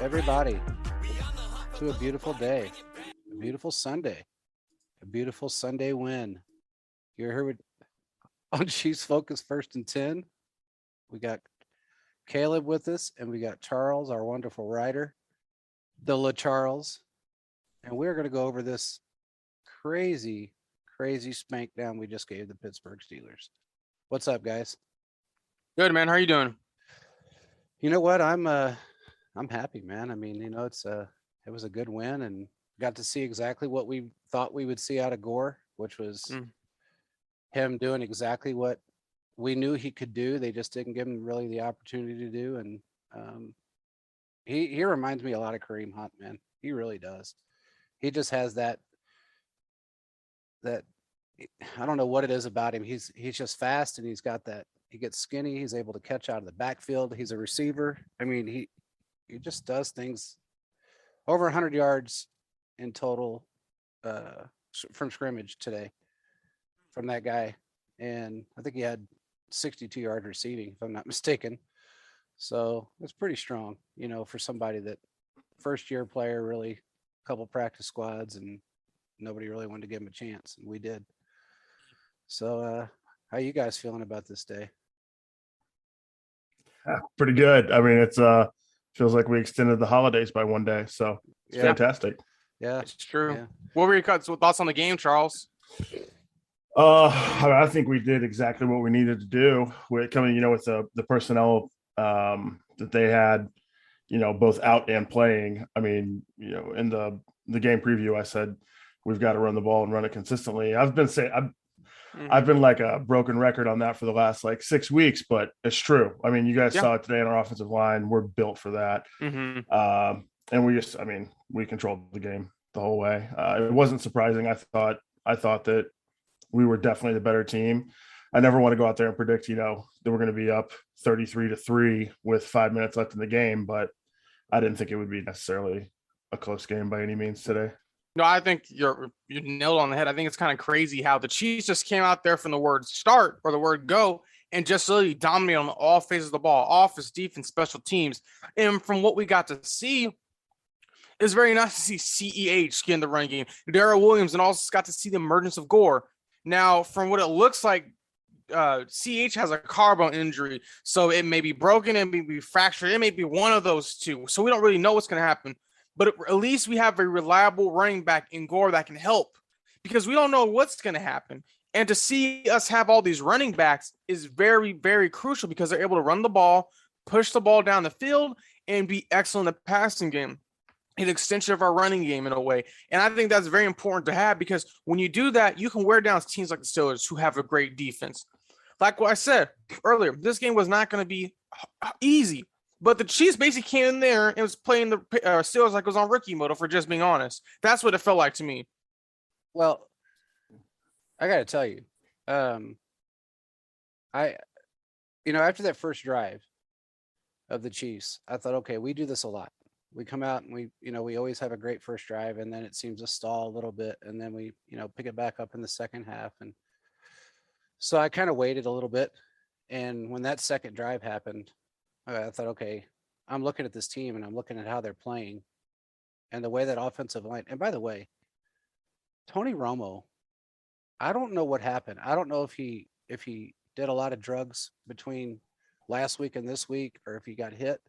everybody, to a beautiful day, a beautiful Sunday win. You're here with on Chiefs Focus First and 10. We got Caleb with us, and we got Charles, our wonderful writer, the La Charles, and we're going to go over this crazy, crazy spank down we just gave the Pittsburgh Steelers. What's up, guys? Good, man. How are you doing? You know what? I'm happy, man. I mean, it was a good win, and got to see exactly what we thought we would see out of Gore, which was him doing exactly what we knew he could do. They just didn't give him really the opportunity to do, and he reminds me a lot of Kareem Hunt, man. He really does. He just has that I don't know what it is about him. He's just fast, and he's got that. He gets skinny. He's able to catch out of the backfield. He's a receiver. I mean, he just does things over 100 yards in total from scrimmage today from that guy. And I think he had 62 yards receiving, if I'm not mistaken. So it's pretty strong, for somebody that first year player, really a couple practice squads, and nobody really wanted to give him a chance. And we did. So how you guys feeling about this day? Pretty good. I mean, it's feels like we extended the holidays by one day, so it's fantastic. Yeah, it's true. Yeah. What were your thoughts on the game, Charles? I think we did exactly what we needed to do. With coming, with the personnel that they had, both out and playing. I mean, in the game preview, I said we've got to run the ball and run it consistently. I've been like a broken record on that for the last 6 weeks, but it's true. I mean, you guys saw it today in our offensive line. We're built for that. And we controlled the game the whole way. It wasn't surprising. I thought that we were definitely the better team. I never want to go out there and predict, that we're going to be up 33-3 with 5 minutes left in the game, but I didn't think it would be necessarily a close game by any means today. No, I think you nailed on the head. I think it's kind of crazy how the Chiefs just came out there from the word start or the word go and just really dominated on all phases of the ball, offense, defense, special teams. And from what we got to see, it's very nice to see CEH get in the running game. Darrell Williams, and also got to see the emergence of Gore. Now, from what it looks like, CH has a collarbone injury, so it may be broken, it may be fractured, it may be one of those two. So we don't really know what's going to happen. But at least we have a reliable running back in Gore that can help, because we don't know what's going to happen. And to see us have all these running backs is very, very crucial, because they're able to run the ball, push the ball down the field, and be excellent at passing game. An extension of our running game in a way. And I think that's very important to have, because when you do that, you can wear down teams like the Steelers who have a great defense. Like what I said earlier, this game was not going to be easy. But the Chiefs basically came in there and was playing the Steelers like it was on rookie mode, for just being honest. That's what it felt like to me. Well, I got to tell you, after that first drive of the Chiefs, I thought, okay, we do this a lot. We come out and we always have a great first drive, and then it seems to stall a little bit, and then we, pick it back up in the second half. And so I kind of waited a little bit. And when that second drive happened, I thought, okay, I'm looking at this team and I'm looking at how they're playing and the way that offensive line. And by the way, Tony Romo, I don't know what happened. I don't know if he did a lot of drugs between last week and this week, or if he got hit,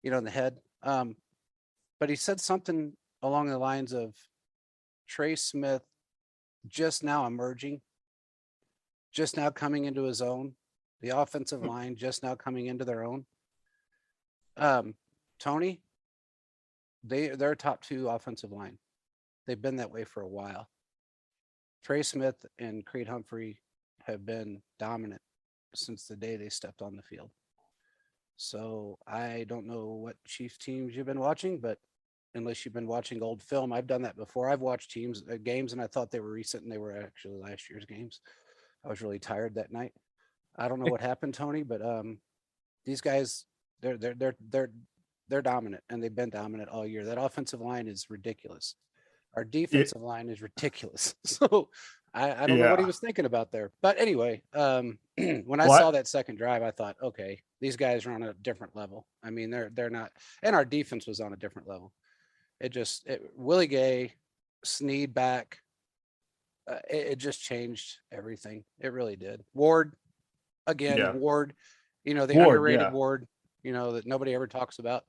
in the head. But he said something along the lines of Trey Smith just now emerging, just now coming into his own. The offensive line just now coming into their own. Tony, they're a top two offensive line. They've been that way for a while. Trey Smith and Creed Humphrey have been dominant since the day they stepped on the field. So I don't know what Chiefs teams you've been watching, but unless you've been watching old film, I've done that before. I've watched games and I thought they were recent, and they were actually last year's games. I was really tired that night. I don't know what happened, Tony, but these guys, they're dominant, and they've been dominant all year. That offensive line is ridiculous. Our defensive line is ridiculous. So I don't know what he was thinking about there. But anyway, when I saw that second drive, I thought, okay, these guys are on a different level. I mean, they're not, and our defense was on a different level. Willie Gay, Snead back, it just changed everything. It really did. Ward, again, Yeah. Ward, the Ward, underrated yeah. Ward, that nobody ever talks about.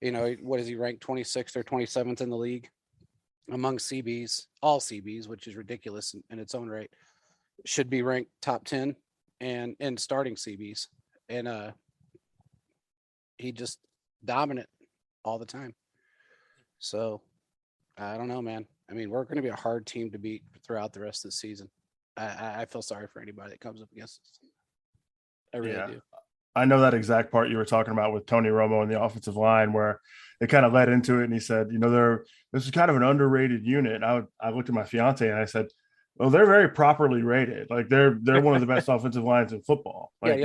What is he ranked 26th or 27th in the league among CBs, all CBs, which is ridiculous in its own right. Should be ranked top 10 and starting CBs. And he just dominant all the time. So I don't know, man. I mean, we're going to be a hard team to beat throughout the rest of the season. I feel sorry for anybody that comes up against us. I really do. I know that exact part you were talking about with Tony Romo and the offensive line, where it kind of led into it. And he said, this is kind of an underrated unit. I looked at my fiance and I said, well, they're very properly rated. Like they're one of the best offensive lines in football. Like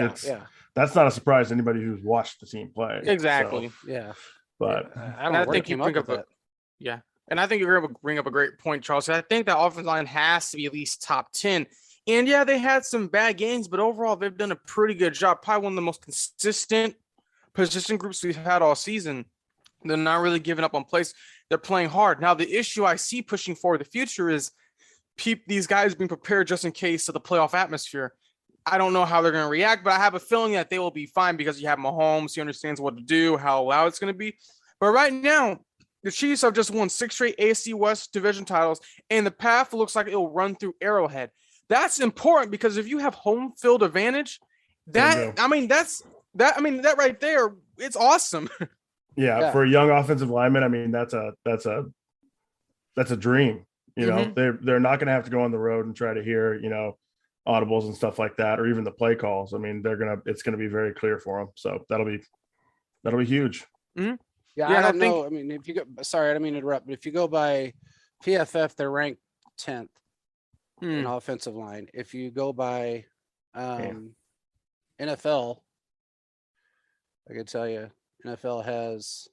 that's not a surprise to anybody who's watched the team play. Exactly. So, Yeah. but I don't know. I think you bring up that. Yeah. And I think you're going to bring up a great point, Charles. I think that offensive line has to be at least top 10. And yeah, they had some bad games, but overall, they've done a pretty good job. Probably one of the most consistent position groups we've had all season. They're not really giving up on plays. They're playing hard. Now, the issue I see pushing forward the future is these guys being prepared just in case of the playoff atmosphere. I don't know how they're going to react, but I have a feeling that they will be fine because you have Mahomes. He understands what to do, how loud it's going to be. But right now, the Chiefs have just won 6 straight AFC West division titles, and the path looks like it will run through Arrowhead. That's important because if you have home field advantage, that right there, it's awesome. Yeah, for a young offensive lineman, I mean that's a dream. They're not going to have to go on the road and try to hear audibles and stuff like that, or even the play calls. I mean, it's gonna be very clear for them. So that'll be huge. Mm-hmm. Yeah, I don't know. I mean, if you go, sorry, I didn't mean to interrupt, but if you go by PFF, they're ranked 10th in offensive line. If you go by NFL, I can tell you, NFL has.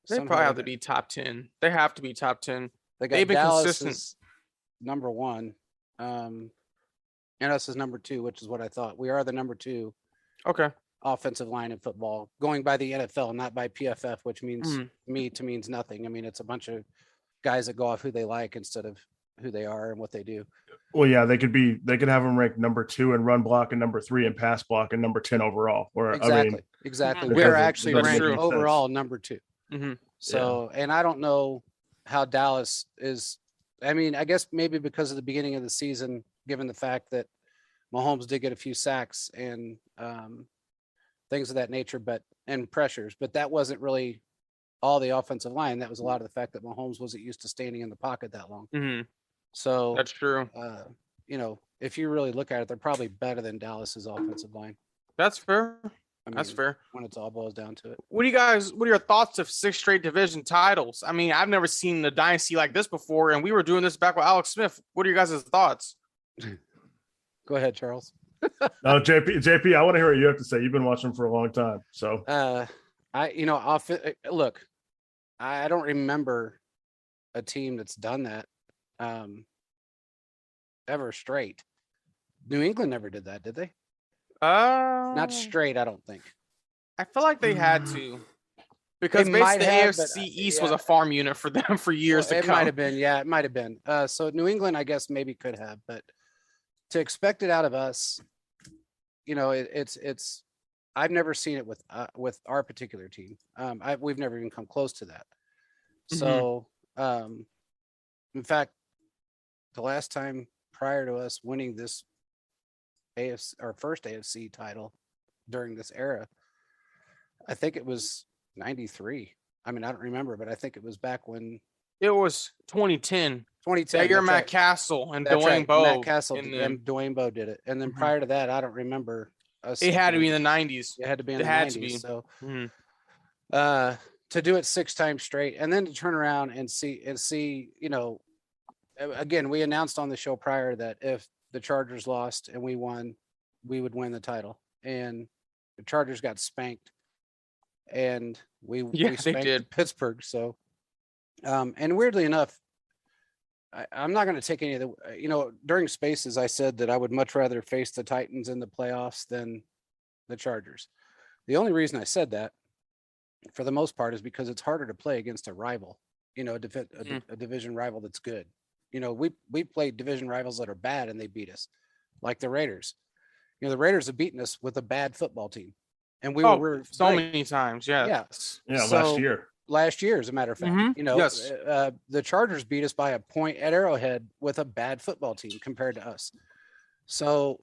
They probably have to be top 10. They have to be top 10. They've been Dallas consistent. Number 1. And us is number 2, which is what I thought. We are the number 2. Okay. Offensive line in football, going by the NFL, not by PFF, which means means nothing. I mean, it's a bunch of guys that go off who they like instead of who they are and what they do. Well, yeah, they could have them ranked number 2 in run block and number 3 in pass block and number 10 overall. Or exactly. We're actually ranked overall number 2. Mm-hmm. So, and I don't know how Dallas is. I mean, I guess maybe because of the beginning of the season, given the fact that Mahomes did get a few sacks and things of that nature, and pressures, but that wasn't really all the offensive line. That was a lot of the fact that Mahomes wasn't used to standing in the pocket that long. Mm-hmm. So that's true. If you really look at it, they're probably better than Dallas's offensive line. That's fair. That's fair. When it's all boils down to it. What are your thoughts of 6 straight division titles? I mean, I've never seen a dynasty like this before, and we were doing this back with Alex Smith. What are your guys' thoughts? Go ahead, Charles. No, JP, I want to hear what you have to say. You've been watching for a long time. So look, I don't remember a team that's done that ever straight. New England never did that, did they? Not straight, I don't think. I feel like they had to, because basically the AFC East was a farm unit for them for years to come. It might have been, it might have been. So New England, I guess maybe could have, but to expect it out of us, it's. I've never seen it with our particular team. We've never even come close to that. So, in fact, the last time prior to us winning this our first AFC title during this era, I think it was 93. I mean, I don't remember, but I think it was back when it was 2010. 2010. That year, Matt Castle and Dwayne Bowe. Matt Castle and Dwayne Bowe did it. And then prior to that, I don't remember. It had to be in the 90s. It had to be in the 90s. So to do it 6 times straight and then to turn around and see, again, we announced on the show prior that if the Chargers lost and we won, we would win the title. And the Chargers got spanked. And we spanked Pittsburgh. So, and weirdly enough, I'm not going to take any of the, during Spaces, I said that I would much rather face the Titans in the playoffs than the Chargers. The only reason I said that, for the most part, is because it's harder to play against a rival, a division rival that's good. We played division rivals that are bad and they beat us, like the Raiders. The Raiders have beaten us with a bad football team, and we were so great. many times. Yes. Yeah, So, last last year. year, as a matter of fact, Yes. the Chargers beat us by a point at Arrowhead with a bad football team compared to us. So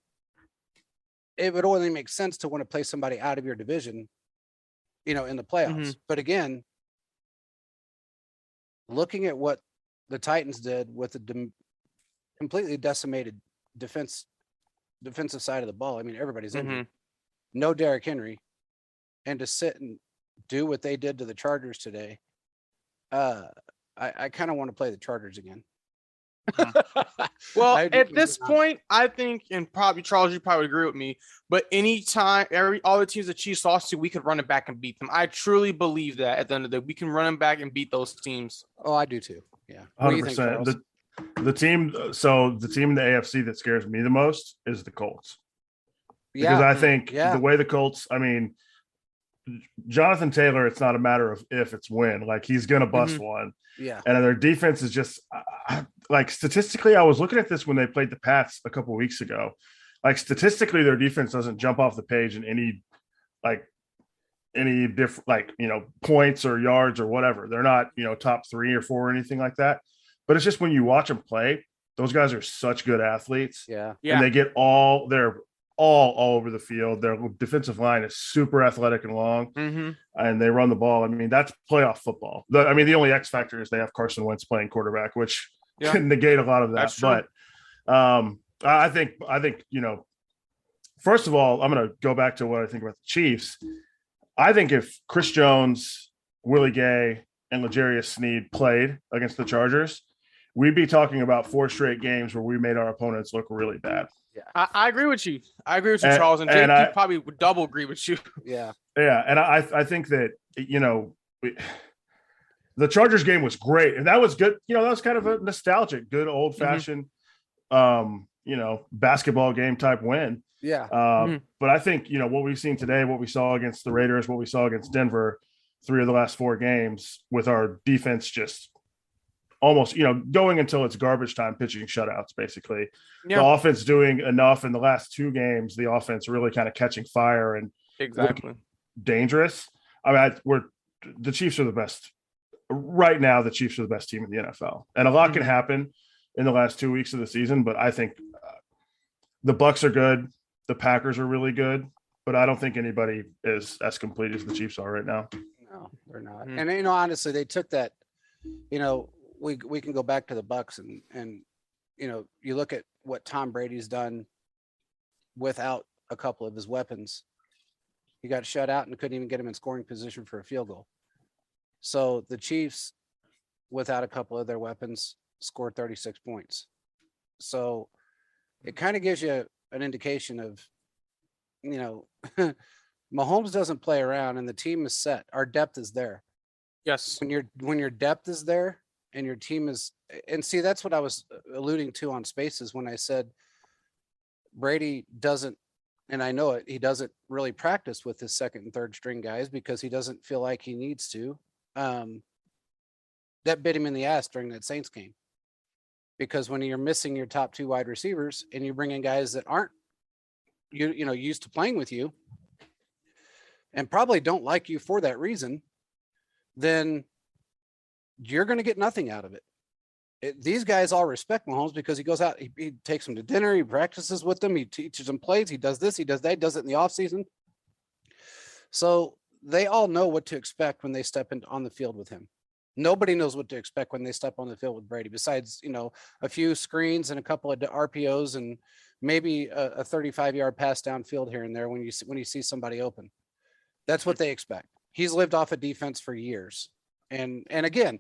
it would only make sense to want to play somebody out of your division, in the playoffs. But again, looking at what the Titans did with the completely decimated defensive side of the ball. I mean, everybody's injured. No Derrick Henry, and to sit and do what they did to the Chargers today, I kind of want to play the Chargers again. Well, at this point, I think, and probably Charles, you probably agree with me, but anytime all the teams the Chiefs lost to, we could run it back and beat them. I truly believe that at the end of the day, we can run them back and beat those teams. Oh, I do too. Yeah. What do you think, 100%. Charles? The team in the AFC that scares me the most is the Colts. Because I think the way the Colts, I mean, Jonathan Taylor, it's not a matter of if, it's when. Like, he's going to bust one. Yeah. And their defense is just like, statistically, I was looking at this when they played the Pats a couple of weeks ago. Like, statistically, their defense doesn't jump off the page in any different, points or yards or whatever. They're not, top 3 or 4 or anything like that. But it's just when you watch them play, those guys are such good athletes. Yeah. And they get they're all over the field. Their defensive line is super athletic and long, and they run the ball. I mean, that's playoff football. The only X factor is they have Carson Wentz playing quarterback, which can negate a lot of that. But I think, first of all, I'm going to go back to what I think about the Chiefs. I think if Chris Jones, Willie Gay, and L'Jarius Sneed played against the Chargers, we'd be talking about 4 straight games where we made our opponents look really bad. Yeah, I agree with you. I agree with you, Charles, and Jake probably would double agree with you. Yeah. Yeah, and I think that, the Chargers game was great, and that was good. That was kind of a nostalgic, good old-fashioned, basketball game type win. Yeah. But I think, what we've seen today, what we saw against the Raiders, what we saw against Denver, 3 of the last 4 games, with our defense just almost, going until it's garbage time, pitching shutouts, basically. The offense doing enough in the last 2 games, the offense really kind of catching fire and dangerous. I mean, the Chiefs are the best right now. The Chiefs are the best team in the NFL, and a lot can happen in the last 2 weeks of the season. But I think the Bucs are good. The Packers are really good, but I don't think anybody is as complete as the Chiefs are right now. No, they're not. And, honestly, they took that, we can go back to the Bucs and you look at what Tom Brady's done without a couple of his weapons. He got shut out and couldn't even get him in scoring position for a field goal. So the Chiefs, without a couple of their weapons, scored 36 points. So it kind of gives you an indication of, Mahomes doesn't play around and the team is set. Our depth is there. Yes. When your depth is there and your team is, and see, that's what I was alluding to on Spaces when I said Brady doesn't, and I know it, he doesn't really practice with his second and third string guys because he doesn't feel like he needs to. That bit him in the ass during that Saints game. Because when you're missing your top 2 wide receivers and you bring in guys that aren't used to playing with you and probably don't like you for that reason, then you're going to get nothing out of it. These guys all respect Mahomes because he goes out, he takes them to dinner, he practices with them, he teaches them plays, he does this, he does that, he does it in the off season. So they all know what to expect when they step on the field with him. Nobody knows what to expect when they step on the field with Brady, besides, a few screens and a couple of RPOs and maybe a 35-yard pass downfield here and there when you see somebody open. That's what they expect. He's lived off a defense for years. And again,